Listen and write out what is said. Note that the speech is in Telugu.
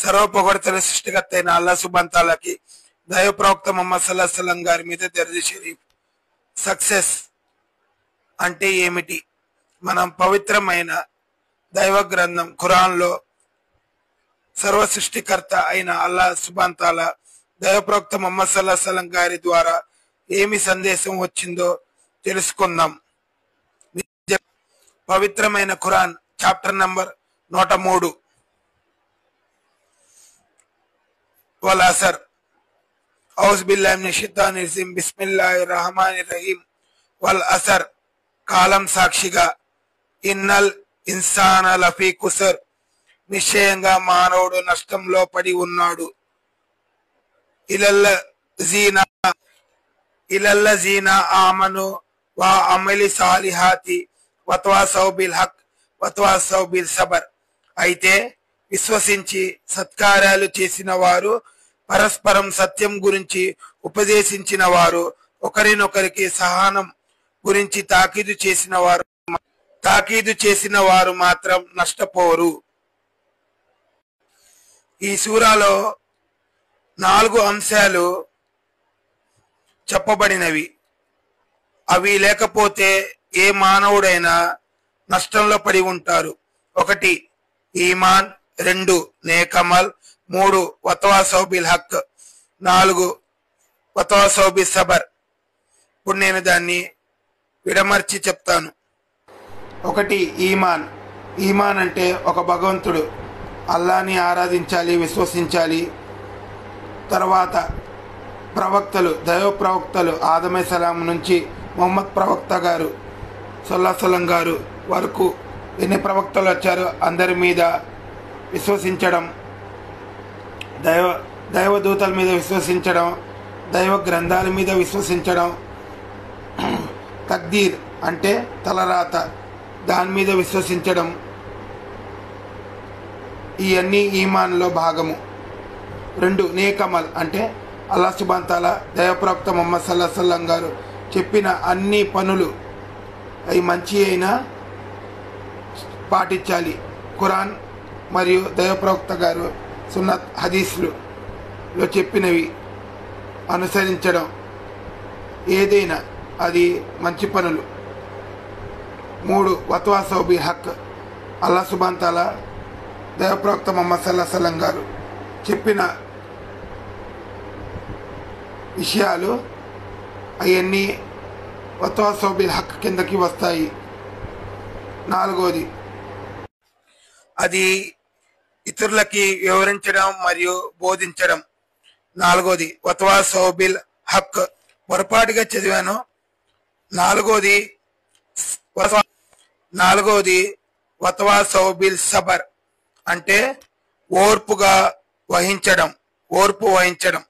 సర్వ పొగడ్తల సృష్టికర్త అయిన అల్లా సుబ్హానహు తాలాకి దైవ ప్రవక్త ముహమ్మద్ సల్లల్లాహు అలైహి వసల్లం గారి మీద దర్జీ షరీఫ్. సక్సెస్ అంటే ఏమిటి? మనం పవిత్రమైన దైవ గ్రంథం ఖురాన్లో సర్వ సృష్టికర్త అయిన అల్లా సుబ్హానహు తాలా దైవ ప్రవక్త ముహమ్మద్ సల్లల్లాహు అలైహి వసల్లం గారి ద్వారా ఏమి సందేశం వచ్చిందో తెలుసుకుందాం. పవిత్రమైన ఖురాన్ చాప్టర్ నంబర్ 103 వల్ అసర్. ఔజు బిల్లాహి మినష్ షైతానిర్ రజీం. బిస్మిల్లాహిర్ రహమానిర్ రహీం. వల్ అసర్, కాలం సాక్షిగా. ఇన్నల్ ఇన్సాన లఫీ ఖుసర్, నిశ్చయంగా మానవుడు నష్టంలో పడి ఉన్నాడు. ఇలల్లజీనా ఆమను వా అమలి సాలిహాతి వతవాసౌ బిల్ హక్ వతవాసౌ బిల్ సబర్. అయితే విశ్వసించి సత్కార్యాలు చేసిన వారు, పరస్పరం సత్యం గురించి ఉపదేశించిన వారు, ఒకరినొకరికి సహనం గురించి తాకీదు చేసిన వారు మాత్రం నష్టపోరు. ఈ సూరాలో 4 అంశాలు చెప్పబడినవి. అవి లేకపోతే ఏ మానవుడైనా నష్టంలో పడి ఉంటారు. 1 ఈమాన్, 2 నేకమల్, 3 వతవాసౌ బిల్ హక్, 4 వతవాసౌ బిల్ సబర్. ఇప్పుడు నేను దాన్ని విడమర్చి చెప్తాను. 1 ఈమాన్. ఈమాన్ అంటే ఒక భగవంతుడు, అల్లాని ఆరాధించాలి, విశ్వసించాలి. తర్వాత ప్రవక్తలు, దైవ ప్రవక్తలు ఆదమ్ అలైహిస్సలాం నుంచి ముహమ్మద్ ప్రవక్త గారు సల్లల్లాహు అలైహి వసల్లం గారు వరకు ఎన్ని ప్రవక్తలు వచ్చారో అందరి మీద విశ్వసించడం, దైవదూతల మీద విశ్వసించడం, దైవ గ్రంథాల మీద విశ్వసించడం, తక్దీర్ అంటే తలరాత, దాని మీద విశ్వసించడం, ఇవన్నీ ఈమాన్లో భాగము. 2 నేకమల్ అంటే అల్లాహ్ సుబ్హానహు తాలా దైవ ప్రవక్త ముహమ్మద్ సల్లల్లాహు అలైహి వసల్లం గారు చెప్పిన అన్ని పనులు అవి మంచి అయినా పాటించాలి. ఖురాన్ మరియు దైవ ప్రవక్త గారు సున్నత్ హదీస్లో చెప్పినవి అనుసరించడం, ఏదైనా అది మంచి పనులు. 3 వతవాసౌ బిల్ హక్, అల్లాహ్ సుబ్హానహు తాలా దైవ ప్రవక్త ముహమ్మద్ సల్లల్లాహు అలైహి వసల్లం గారు చెప్పిన విషయాలు అవన్నీ వతవాసౌ బిల్ హక్ కిందకి వస్తాయి. 4వది అది ఇతరులకి వివరించడం మరియు బోధించడం. 4వది వతవాసౌ బిల్ హక్. పొరపాటుగా చదివాను. 4వది వతవాసౌ బిల్ సబర్ అంటే ఓర్పు వహించడం.